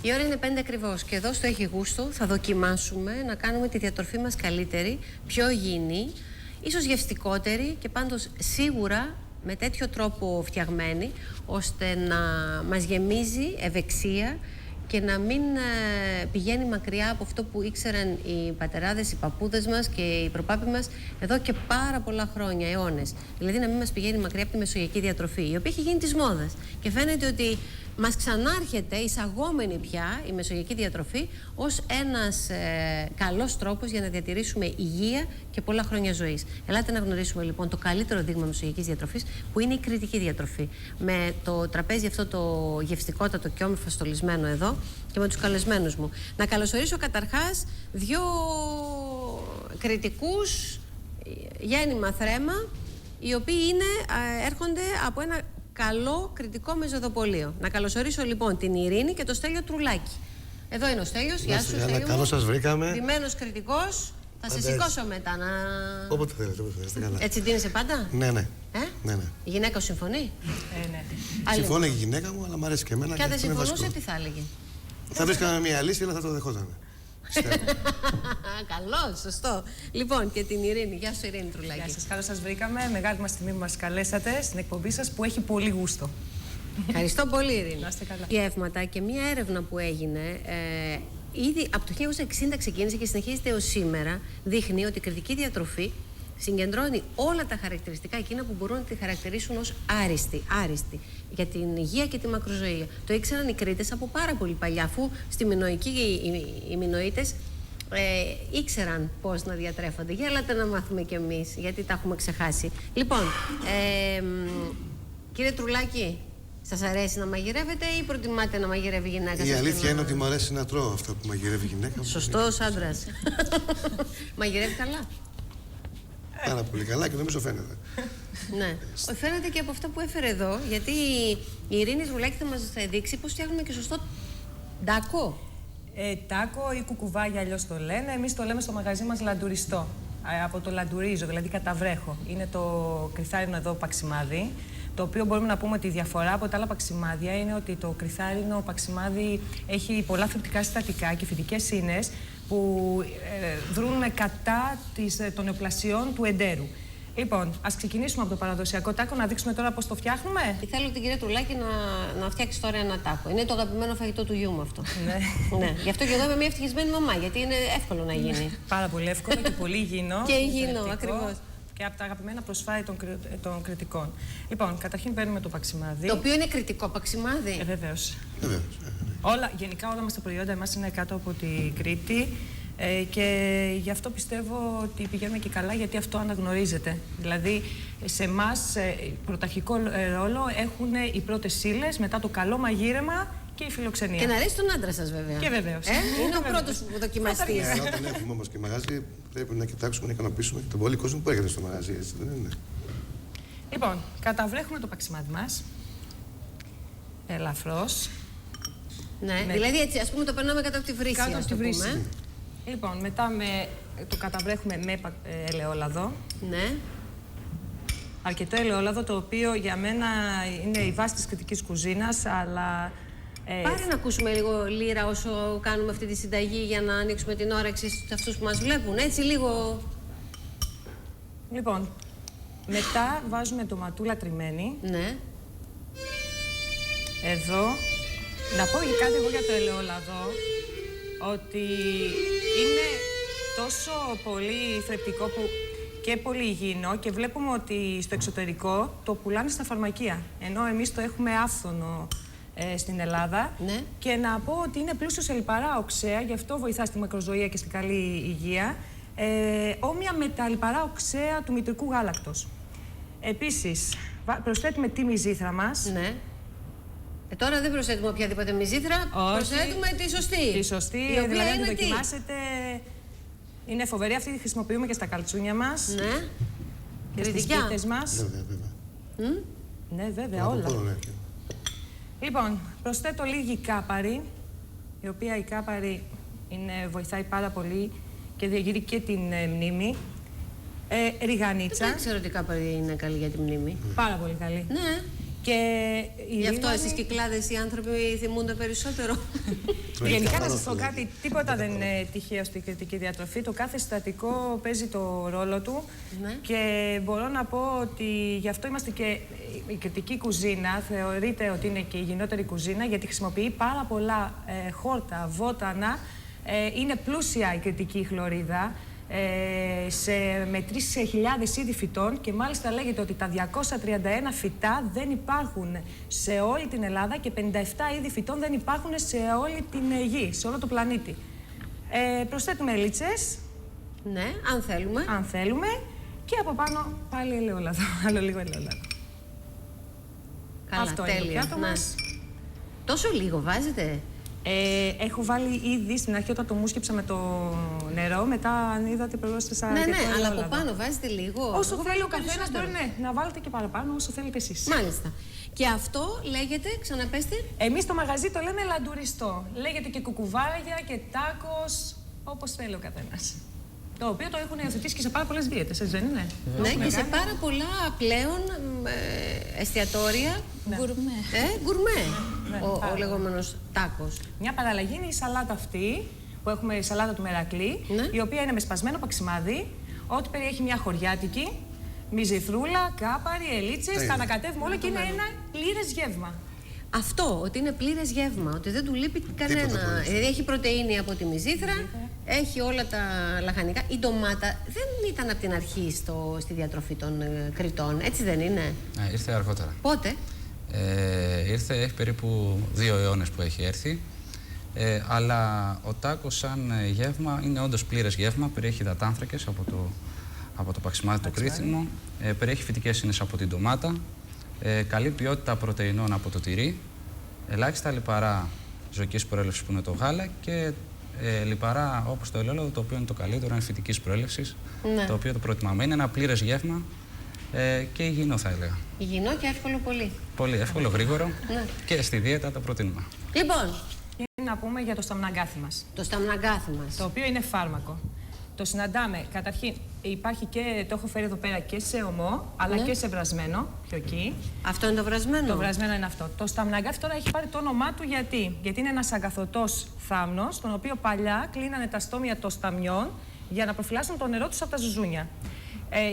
Η ώρα είναι 5 ακριβώς και εδώ στο Έχει Γούστο θα δοκιμάσουμε να κάνουμε τη διατροφή μας καλύτερη, πιο υγιεινή, ίσως γευστικότερη και πάντως σίγουρα με τέτοιο τρόπο φτιαγμένη, ώστε να μας γεμίζει ευεξία και να μην πηγαίνει μακριά από αυτό που ήξεραν οι πατεράδες, οι παππούδες μας και οι προπάποι μας εδώ και πάρα πολλά χρόνια, αιώνες. Δηλαδή να μην μας πηγαίνει μακριά από τη μεσογειακή διατροφή, η οποία έχει γίνει της μόδας. Και φαίνεται ότι μας ξανάρχεται εισαγόμενη πια η μεσογειακή διατροφή ως ένας καλός τρόπος για να διατηρήσουμε υγεία και πολλά χρόνια ζωής. Ελάτε να γνωρίσουμε λοιπόν το καλύτερο δείγμα μεσογειακής διατροφής, που είναι η κρητική διατροφή. Με το τραπέζι αυτό το γευστικότατο και όμορφα στολισμένο εδώ και με τους καλεσμένους μου. Να καλωσορίσω καταρχάς δύο κρητικούς γέννημα θρέμα, οι οποίοι έρχονται από ένα καλό κρητικό μεζοδοπολείο. Να καλωσορίσω λοιπόν την Ειρήνη και το Στέλιο Τρουλάκη. Εδώ είναι ο Στέλιος. Γεια σου, Στέλιο. Καλώς σας βρήκαμε. Ντυμένος κρητικός. Θα σε σηκώσω μετά να... Όποτε θέλετε, όποτε θέλετε. Έτσι ντύνεσαι πάντα? Ναι, ναι. Ναι. Η γυναίκα σου συμφωνεί? Ναι. Συμφωνεί η γυναίκα μου, αλλά μου αρέσει και εμένα. Και αν δεν συμφωνούσε, τι θα έλεγε? Θα βρίσκαμε μια λύση, αλλά θα το δεχόταν. Καλώς, σωστό. Λοιπόν, και την Ειρήνη. Γεια σου, Ειρήνη Τρουλάκη. Γεια σας, καλώς σας βρήκαμε. Μεγάλη μας τιμή που μας καλέσατε στην εκπομπή σας, που έχει πολύ γούστο. Ευχαριστώ πολύ, Ειρήνη. Να είστε καλά. Γεύματα και μία έρευνα που έγινε ήδη από το 1960 ξεκίνησε και συνεχίζεται έως σήμερα, δείχνει ότι η κρητική διατροφή συγκεντρώνει όλα τα χαρακτηριστικά εκείνα που μπορούν να τη χαρακτηρίσουν ως άριστη για την υγεία και τη μακροζωία. Το ήξεραν οι Κρήτες από πάρα πολύ παλιά, αφού στη Μινωική οι Μινωίτες ήξεραν πώς να διατρέφονται. Για έλατε να μάθουμε κι εμείς, γιατί τα έχουμε ξεχάσει. Λοιπόν, κύριε Τρουλάκη, σας αρέσει να μαγειρεύετε ή προτιμάτε να μαγειρεύει η γυναίκα σας? Η αλήθεια είναι ότι μου αρέσει να τρώω αυτά που μαγειρεύει η γυναίκα μου. Σωστός άντρας. Μαγειρεύει καλά. Πάρα πολύ καλά και νομίζω φαίνεται. Ναι. Φαίνεται και από αυτό που έφερε εδώ, γιατί η Ειρήνη Τρουλάκη θα μας δείξει πώς φτιάχνουμε και σωστό τάκο. Τάκο ή κουκουβάγια, αλλιώς το λένε. Εμείς το λέμε στο μαγαζί μας λαντουριστό. Από το λαντουρίζω, δηλαδή καταβρέχω. Είναι το κρυθάρινο εδώ παξιμάδι. Το οποίο μπορούμε να πούμε ότι η διαφορά από τα άλλα παξιμάδια είναι ότι το κρυθάρινο παξιμάδι έχει πολλά θρεπτικά συστατικά και φυτικές ίνες που δρούν κατά των νεοπλασιών του εντέρου. Λοιπόν, ας ξεκινήσουμε από το παραδοσιακό τάκο, να δείξουμε τώρα πώς το φτιάχνουμε. Θέλω την κυρία Τρουλάκη να φτιάξει τώρα ένα τάκο. Είναι το αγαπημένο φαγητό του γιού μου αυτό. Ναι. Γι' αυτό και εγώ είμαι μια ευτυχισμένη μαμά, γιατί είναι εύκολο να γίνει. Πάρα πολύ εύκολο και πολύ υγιεινό. Και υγιεινό, ακριβώς. Και από τα αγαπημένα προσφάρι των κρητικών. Λοιπόν, καταρχήν παίρνουμε το παξιμάδι. Το οποίο είναι κρητικό παξιμάδι. Βεβαίως. Γενικά όλα μας τα προϊόντα εμάς είναι κάτω από τη Κρήτη. Και γι' αυτό πιστεύω ότι πηγαίνουμε και καλά, γιατί αυτό αναγνωρίζεται. Δηλαδή, σε εμάς πρωταρχικό ρόλο έχουν οι πρώτες ύλες, μετά το καλό μαγείρεμα και η φιλοξενία. Και να αρέσει τον άντρα σας, βέβαια. Και βεβαίως. Είναι ο πρώτος που δοκιμαστής. Όταν έχουμε όμως και μαγαζί, πρέπει να κοιτάξουμε να ικανοποιήσουμε τον πολύ κόσμο που έρχεται στο μαγαζί, έτσι δεν είναι? Λοιπόν, καταβρέχουμε το παξιμάδι μας. Ελαφρώς. Ναι, δηλαδή έτσι, ας πούμε, το περνάμε κάτω από τη βρύση. Κάτω από τη βρύση. Λοιπόν, μετά το καταβρέχουμε με ελαιόλαδο. Ναι. Αρκετό ελαιόλαδο, το οποίο για μένα είναι η βάση της κρητικής κουζίνας, αλλά... Πάρε να ακούσουμε λίγο λύρα όσο κάνουμε αυτή τη συνταγή, για να ανοίξουμε την όρεξη σε αυτούς που μας βλέπουν. Έτσι λίγο... Λοιπόν, μετά βάζουμε ντοματούλα τριμμένη. Ναι. Εδώ. Να πω κάτι εγώ για το ελαιόλαδο, ότι είναι τόσο πολύ θρεπτικό και πολύ υγιεινό, και βλέπουμε ότι στο εξωτερικό το πουλάνε στα φαρμακεία, ενώ εμείς το έχουμε άφθονο στην Ελλάδα. Ναι. Και να πω ότι είναι πλούσιο σε λιπαρά οξέα, γι' αυτό βοηθά στη μακροζωία και στην καλή υγεία, όμοια με τα λιπαρά οξέα του μητρικού γάλακτος. Επίσης, προσθέτουμε τη μυζήθρα μας. Ναι. Τώρα δεν προσθέτουμε οποιαδήποτε μυζήθρα, προσθέτουμε τη σωστή. Τη σωστή, δηλαδή αν τη δοκιμάσετε, είναι φοβερή. Αυτή τη χρησιμοποιούμε και στα καλτσούνια μας. Ναι. Και στις πίτες μας. Βέβαια. Ναι, βέβαια, όλα. Λοιπόν, προσθέτω λίγη κάπαρη, η οποία η κάπαρη βοηθάει πάρα πολύ και διαγειρεί και την μνήμη. Ριγανίτσα. Δεν ξέρω ότι η κάπαρη είναι καλή για τη μνήμη. Πάρα πολύ καλή. Ναι. Και γι' αυτό εσείς Κυκλάδες οι άνθρωποι θυμούνται περισσότερο. Γενικά να σας πω κάτι, τίποτα δεν είναι τυχαίο στην κριτική διατροφή. Το κάθε συστατικό παίζει το ρόλο του. Ναι. Και μπορώ να πω ότι γι' αυτό είμαστε και η κριτική κουζίνα. Θεωρείται ότι είναι και η υγιεινότερη κουζίνα, γιατί χρησιμοποιεί πάρα πολλά χόρτα, βότανα. Είναι πλούσια η κριτική χλωρίδα. Με 3.000 είδη φυτών και μάλιστα λέγεται ότι τα 231 φυτά δεν υπάρχουν σε όλη την Ελλάδα και 57 είδη φυτών δεν υπάρχουν σε όλη την γη, σε όλο το πλανήτη. Προσθέτουμε ελίτσες. Ναι, αν θέλουμε. Αν θέλουμε. Και από πάνω πάλι ελαιόλαδο. Άλλο λίγο ελαιόλαδο. Καλά, αυτό τέλεια. είναι το πιάτο μας. Τόσο λίγο βάζετε? Έχω βάλει ήδη στην αρχή όταν το μουσκέψα με το νερό. Μετά, αν είδατε, προσθέσα. Ναι, και ναι, το αλλά από ελαιόλαδο. πάνω βάζετε λίγο. Όσο θέλει ο καθένας, μπορεί να βάλετε και παραπάνω, όσο θέλετε εσείς. Μάλιστα. Και αυτό λέγεται, ξαναπέστε. Εμείς στο μαγαζί το λέμε λαντουριστό. Λέγεται και κουκουβάρια και τάκος, όπως θέλει ο καθένας. Το οποίο το έχουν υιοθετήσει και σε πάρα πολλές δίαιτες, έτσι δεν είναι? Ναι, και σε πάρα πολλά πλέον εστιατόρια. Ναι. Γκουρμέ. Γκουρμέ. Ναι, Ο λεγόμενος τάκος. Μια παραλλαγή είναι η σαλάτα αυτή, που έχουμε η σαλάτα του Μερακλή, Ναι. η οποία είναι με σπασμένο παξιμάδι, ό,τι περιέχει μια χωριάτικη, μυζιθρούλα, κάπαρη, ελίτσες, τα ανακατεύουμε όλα και είναι ένα πλήρες γεύμα. Αυτό, ότι είναι πλήρες γεύμα, ότι δεν του λείπει κανένα. Δηλαδή έχει πρωτεΐνη από τη μυζήθρα, έχει όλα τα λαχανικά. Η ντομάτα δεν ήταν από την αρχή στη διατροφή των Κρητών, έτσι δεν είναι? Ήρθε αργότερα. Πότε? Έχει περίπου 2 αιώνες που έχει έρθει. Αλλά ο τάκος σαν γεύμα είναι όντως πλήρες γεύμα. Περιέχει υδατάνθρακες από το παξιμάδι του κρύθινο. Περιέχει φυτικές ίνες από την ντομάτα. Καλή ποιότητα πρωτεϊνών από το τυρί. Ελάχιστα λιπαρά ζωικής προέλευσης που είναι το γάλα. Και λιπαρά όπως το ελαιόλαδο, το οποίο είναι το καλύτερο, είναι φυτικής προέλευσης. Ναι. Το οποίο το προτιμάμε. Είναι ένα πλήρες γεύμα και υγιεινό, θα έλεγα. Υγιεινό και εύκολο πολύ. Πολύ εύκολο, γρήγορο Ναι. και στη δίαιτα τα προτείνουμε. Λοιπόν, Και να πούμε για το σταμναγκάθι μας, το σταμναγκάθι μας. το οποίο είναι φάρμακο. Το συναντάμε, καταρχήν υπάρχει και, το έχω φέρει εδώ πέρα και σε ομό, αλλά Ναι. και σε βρασμένο, πιο εκεί. Αυτό είναι το βρασμένο. Το βρασμένο είναι αυτό. Το σταμναγκάθι τώρα έχει πάρει το όνομά του γιατί είναι ένας αγκαθωτός θάμνος, τον οποίο παλιά κλείνανε τα στόμια των σταμιών για να προφυλάσσουν το νερό τους από τα ζουζούνια.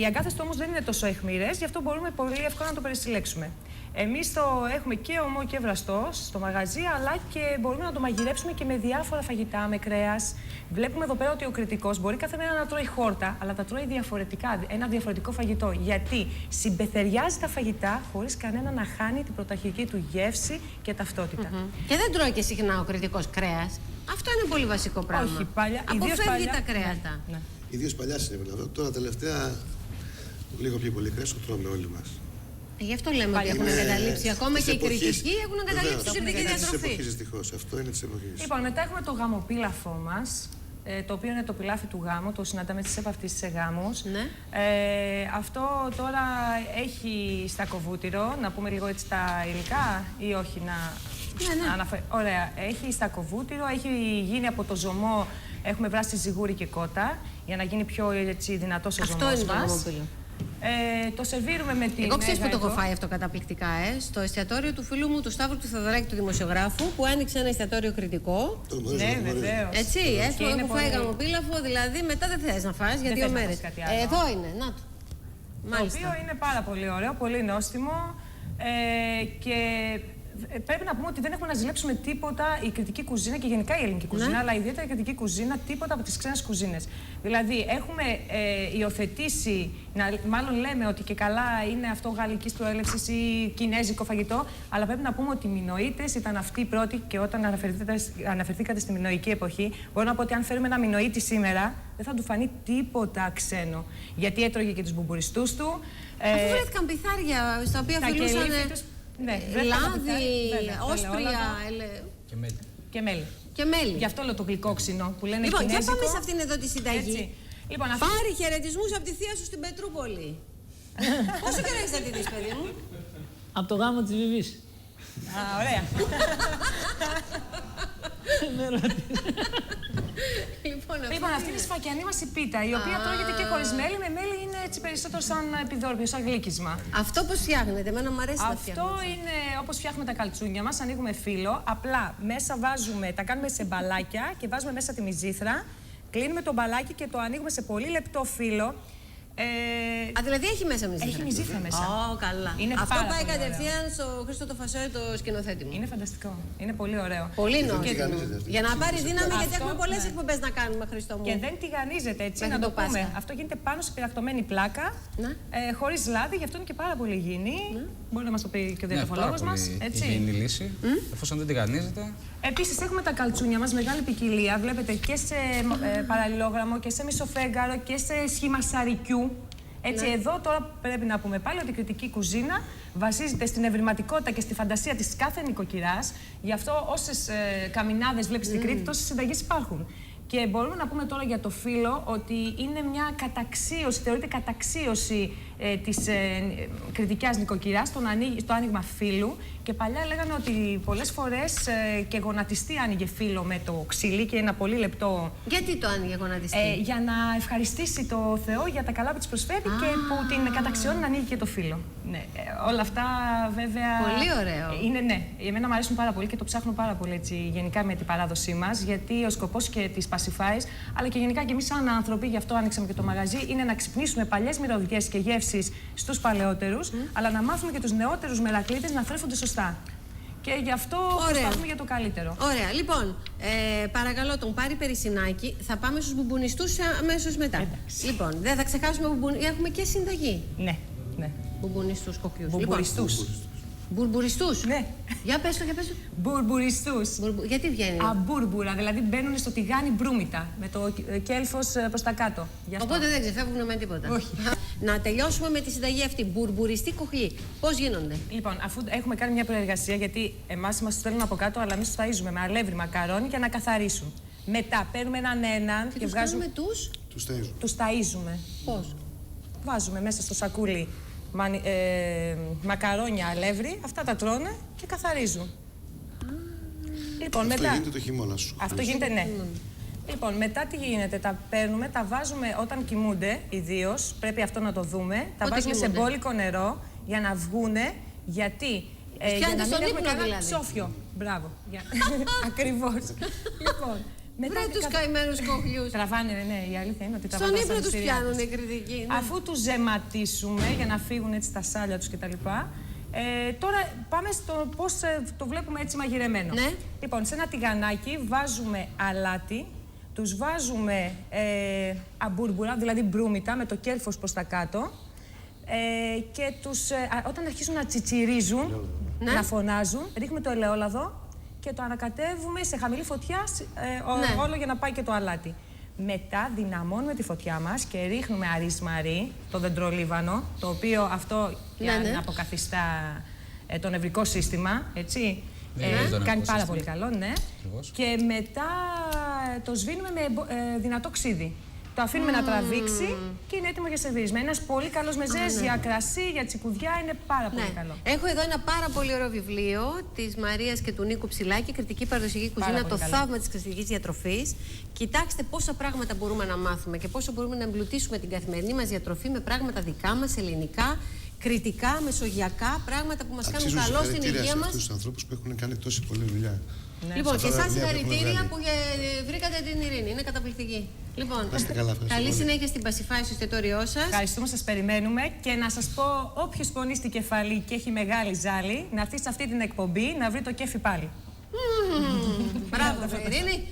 Οι αγκάθες του όμως δεν είναι τόσο αιχμηρές, γι' αυτό μπορούμε πολύ εύκολα να το περισυλλέξουμε. Εμείς το έχουμε και ομό και βραστό στο μαγαζί, αλλά και μπορούμε να το μαγειρέψουμε και με διάφορα φαγητά, με κρέας. Βλέπουμε εδώ πέρα ότι ο κριτικός μπορεί κάθε μέρα να τρώει χόρτα, αλλά τα τρώει διαφορετικά, ένα διαφορετικό φαγητό. Γιατί συμπεθεριάζει τα φαγητά χωρίς κανένα να χάνει την πρωταρχική του γεύση και ταυτότητα. Και δεν τρώει και συχνά ο κριτικός κρέας. Αυτό είναι πολύ βασικό πράγμα. Όχι, παλιά. Αποφεύγει τα κρέατα. Ναι. Ιδίως παλιά συνέβαινε αυτό. Τώρα τελευταία λίγο πιο πολύ κρέας το τρώμε όλοι μας. Γι' αυτό λέμε ότι έχουν εγκαταλείψει. Ακόμα Της και οι εποχής. κριτικοί έχουν εγκαταλείψει τη κριτική Είναι της διατροφή. εποχής, δυστυχώς. Αυτό είναι της εποχής. Λοιπόν, μετά έχουμε το γαμοπίλαφό μας, το οποίο είναι το πιλάφι του γάμου, το συναντάμε στις επαυτήσεις σε γάμους. Ναι. Αυτό τώρα έχει στακοβούτυρο, να πούμε λίγο έτσι τα υλικά ή όχι να Ωραία, έχει στακοβούτυρο, έχει γίνει από το ζωμό, έχουμε βράσει ζυγούρι και κότα για να γίνει πιο έτσι, δυνατός ο ζωμός μας. Αυτό είναι το γαμοπίλο. Το σερβίρουμε με την. Εγώ ξέρεις που το έχω φάει αυτό καταπληκτικά, στο εστιατόριο του φίλου μου του Σταύρου του Θεοδωράκη, του δημοσιογράφου, που άνοιξε ένα εστιατόριο κριτικό. Το γνωρίζω, Ναι, το γνωρίζω. βεβαίως. Έτσι, Και είναι έχω φάει πολύ- γαμοπίλαφο, δηλαδή μετά δεν θες να φας για Δεν 2 θες να μέρες. φας κάτι άλλο. Εδώ είναι, να το. Το Μάλιστα. οποίο είναι πάρα πολύ ωραίο, πολύ νόστιμο και πρέπει να πούμε ότι δεν έχουμε να ζηλέψουμε τίποτα η κριτική κουζίνα και γενικά η ελληνική κουζίνα, αλλά ιδιαίτερα η κριτική κουζίνα, τίποτα από τις ξένες κουζίνες. Δηλαδή, έχουμε υιοθετήσει, μάλλον λέμε ότι και καλά είναι αυτό γαλλικής προέλευσης ή κινέζικο φαγητό, αλλά πρέπει να πούμε ότι οι Μινωίτες ήταν αυτοί οι πρώτοι και όταν αναφερθήκατε στη μινωική εποχή, μπορώ να πω ότι αν φέρουμε ένα Μινωίτη σήμερα, δεν θα του φανεί τίποτα ξένο. Γιατί έτρωγε και τους μπουμπουριστούς του. Αφού βρέθηκαν πιθάρια στα οποία φιλούσαν Ναι, λάδι, βέβαια, όσπρια Και μέλι. και μέλι. και μέλι. Γι' αυτό λέω το γλυκόξινο που λένε Λοιπόν, για κινέζικο. πάμε σε αυτήν εδώ τη συνταγή. Έτσι. Λοιπόν, αυτή... Πάρει χαιρετισμούς από τη θεία σου στην Πετρούπολη. Πόσο καιρό έχεις να τη δεις, παιδί μου? Από το γάμο της Βιβής. Α, ωραία. Λοιπόν, Λοιπόν, αυτή είναι η σφακιανή μας η πίτα, η οποία τρώγεται και χωρίς μέλι. Με μέλι είναι έτσι περισσότερο σαν επιδόρπιο, σαν γλύκισμα. Αυτό πώς φτιάχνετε, εμένα μου αρέσει να φτιάχνω. Αυτό είναι όπως φτιάχνουμε τα καλτσούνια μας, ανοίγουμε φύλλο, απλά μέσα βάζουμε, τα κάνουμε σε μπαλάκια και βάζουμε μέσα τη μυζήθρα, κλείνουμε το μπαλάκι και το ανοίγουμε σε πολύ λεπτό φύλλο. Δηλαδή έχει μέσα μυζήθρα. Έχει μυζήθρα μέσα. Καλά. Είναι αυτό πάρα πάει πολύ κατευθείαν στο Χρήστο το Φασόι, το σκηνοθέτη μου. Είναι φανταστικό. Είναι πολύ ωραίο. Πολύ δεν νόημα. τηγανίζεται αυτή. Για να πάρει δύναμη, γιατί Αυτό, έχουμε πολλές ναι. εκπομπές να κάνουμε, Χριστό μου. Και δεν τηγανίζεται έτσι, Μέχρι να το το Πάσχα. πούμε. Αυτό γίνεται πάνω σε πυρακτωμένη πλάκα, Ναι. χωρίς λάδι, γι' αυτό είναι και πάρα πολύ υγιεινή. Μπορεί να μας το πει και ο Ναι, διατροφολόγος πάρα μας. πολύ Έτσι. υγιεινή λύση. Εφόσον δεν τηγανίζεται. Επίσης έχουμε τα καλτσούνια μας, μεγάλη ποικιλία. Βλέπετε και σε παραλληλόγραμμο και σε μισοφέγγαρο και σε σχήμα σαρικιού. Έτσι, εδώ τώρα πρέπει να πούμε πάλι ότι η κρητική κουζίνα βασίζεται στην ευρηματικότητα και στη φαντασία της κάθε νοικοκυράς. Γι' αυτό όσες καμινάδες βλέπεις στην Κρήτη, τόσες συνταγές υπάρχουν. Και μπορούμε να πούμε τώρα για το φύλλο ότι είναι μια καταξίωση, θεωρείται καταξίωση της κρητικιάς νοικοκυράς στο άνοιγμα φύλλου. Και παλιά λέγανε ότι πολλές φορές και γονατιστή άνοιγε φύλλο με το ξύλι και ένα πολύ λεπτό. Γιατί το άνοιγε γονατιστή? Για να ευχαριστήσει το Θεό για τα καλά που της προσφέρει και που την καταξιώνει να ανοίγει και το φύλλο. Ναι, όλα αυτά βέβαια. Πολύ ωραίο. Είναι, ναι. Εμένα μου αρέσουν πάρα πολύ και το ψάχνω πάρα πολύ έτσι, γενικά με την παράδοσή μας. Γιατί ο σκοπός και της Πασιφάης, αλλά και γενικά και εμείς σαν άνθρωποι, γι' αυτό άνοιξαμε και το μαγαζί, είναι να ξυπνήσουμε παλιές μυρωδιές και γεύσεις στους παλαιότερους, αλλά να μάθουμε και τους νεότερους μερακλείτες να θρέφονται σωστά. Και γι' αυτό προσπαθούμε για το καλύτερο. Ωραία. Λοιπόν, παρακαλώ τον Πάρη Περισσινάκη. Θα πάμε στους μπουμπουνιστούς αμέσως μετά. Εντάξει. Λοιπόν, δεν θα ξεχάσουμε έχουμε και συνταγή. Ναι, ναι. Μπουμπουνιστούς κοκκιούς. Μπουρμπουριστούς. Μπουρμπουριστούς. Ναι. Για πες το, για πες το. Μπουρμπουριστούς. Γιατί βγαίνει? Αμπούρμπουρα, δηλαδή μπαίνουν στο τηγάνι μπρούμητα, με το κέλφος προς τα κάτω. Γι' αυτό. Οπότε δεν ξεφεύγουν με τίποτα. Όχι. Να τελειώσουμε με τη συνταγή αυτή. Μπουρμπουριστή κοχλή. Πώς γίνονται? Λοιπόν, αφού έχουμε κάνει μια προεργασία, γιατί εμάς μας τους στέλνουν από κάτω, αλλά εμείς τους ταΐζουμε με αλεύρι, μακαρόνι για να καθαρίσουν. Μετά παίρνουμε έναν Και τους βγάζουμε. κάνουμε τους. Τους ταΐζουν. Τους ταΐζουμε. Πώς? Βάζουμε μέσα στο σακούλι μακαρόνια, αλεύρι, αυτά τα τρώνε και καθαρίζουν. Λοιπόν, Αυτό μετά. γίνεται το χειμώνα σου. Αυτό γίνεται, ναι. Λοιπόν, μετά τι γίνεται, τα παίρνουμε, τα βάζουμε όταν κοιμούνται, ιδίως, πρέπει αυτό να το δούμε. Τα Πότε βάζουμε σε κοιμούνται? μπόλικο νερό για να βγούνε, γιατί. Για να μην στον έχουμε ύπνο κανένα δηλαδή. ψόφιο. Μπράβο. Ακριβώς. Λοιπόν, μετά. Βρε τους καημένους κοχλιούς. Τραβάνε, ναι, η αλήθεια είναι ότι Στον τραβάνε. ύπνο τους πιάνουν οι κριτικοί. Ναι. Αφού τους ζεματίσουμε για να φύγουν έτσι τα σάλια τους κτλ. Τώρα πάμε στο πώς το βλέπουμε έτσι μαγειρεμένο. Ναι. Λοιπόν, σε ένα τηγανάκι βάζουμε αλάτι, τους βάζουμε αμπούρμπουρα, δηλαδή μπρούμητα με το κέλφος προς τα κάτω και όταν αρχίσουν να τσιτσιρίζουν, Ναι. να φωνάζουν, ρίχνουμε το ελαιόλαδο και το ανακατεύουμε σε χαμηλή φωτιά Ναι. όλο για να πάει και το αλάτι. Μετά δυναμώνουμε τη φωτιά μας και ρίχνουμε αρισμαρί, το δεντρολίβανο, το οποίο αυτό Ναι. να αποκαθιστά το νευρικό σύστημα, έτσι. Δημιουργεί το νευρικό Κάνει πάρα σύστημα. πολύ καλό, ναι. Ακριβώς. Και μετά το σβήνουμε με δυνατό ξύδι. Το αφήνουμε να τραβήξει και είναι έτοιμο για σερβίρισμα. Ένας πολύ καλός μεζές για κρασί, για τσικουδιά, είναι πάρα πολύ καλό. Έχω εδώ ένα πάρα πολύ ωραίο βιβλίο της Μαρίας και του Νίκου Ψηλάκη, Κρητική Παραδοσιακή Κουζίνα, πολύ το καλό. θαύμα της κριτικής διατροφής. Κοιτάξτε πόσα πράγματα μπορούμε να μάθουμε και πόσο μπορούμε να εμπλουτίσουμε την καθημερινή μας διατροφή με πράγματα δικά μας, ελληνικά, κρητικά, μεσογειακά, πράγματα που μας κάνουν Αξίζουν καλό στην συγχαρητήρια υγεία σε μας. αυτούς τους ανθρώπους που έχουν κάνει τόση πολλή δουλειά. Λοιπόν, Σε και αυτά τα εσάς βιβλία που έχουμε συγχαρητήρια βγάλει. που βρήκατε την ειρήνη. Είναι καταπληκτική. Λοιπόν, Να είστε καλά, ευχαριστώ καλή πολύ. συνέχεια στην Πασιφάη στο εστιατόριό σας. Ευχαριστούμε, σας περιμένουμε και να σας πω όποιος πονεί στην κεφαλή και έχει μεγάλη ζάλη να έρθει σε αυτή την εκπομπή να βρει το κέφι πάλι. Μπράβο, Ειρήνη.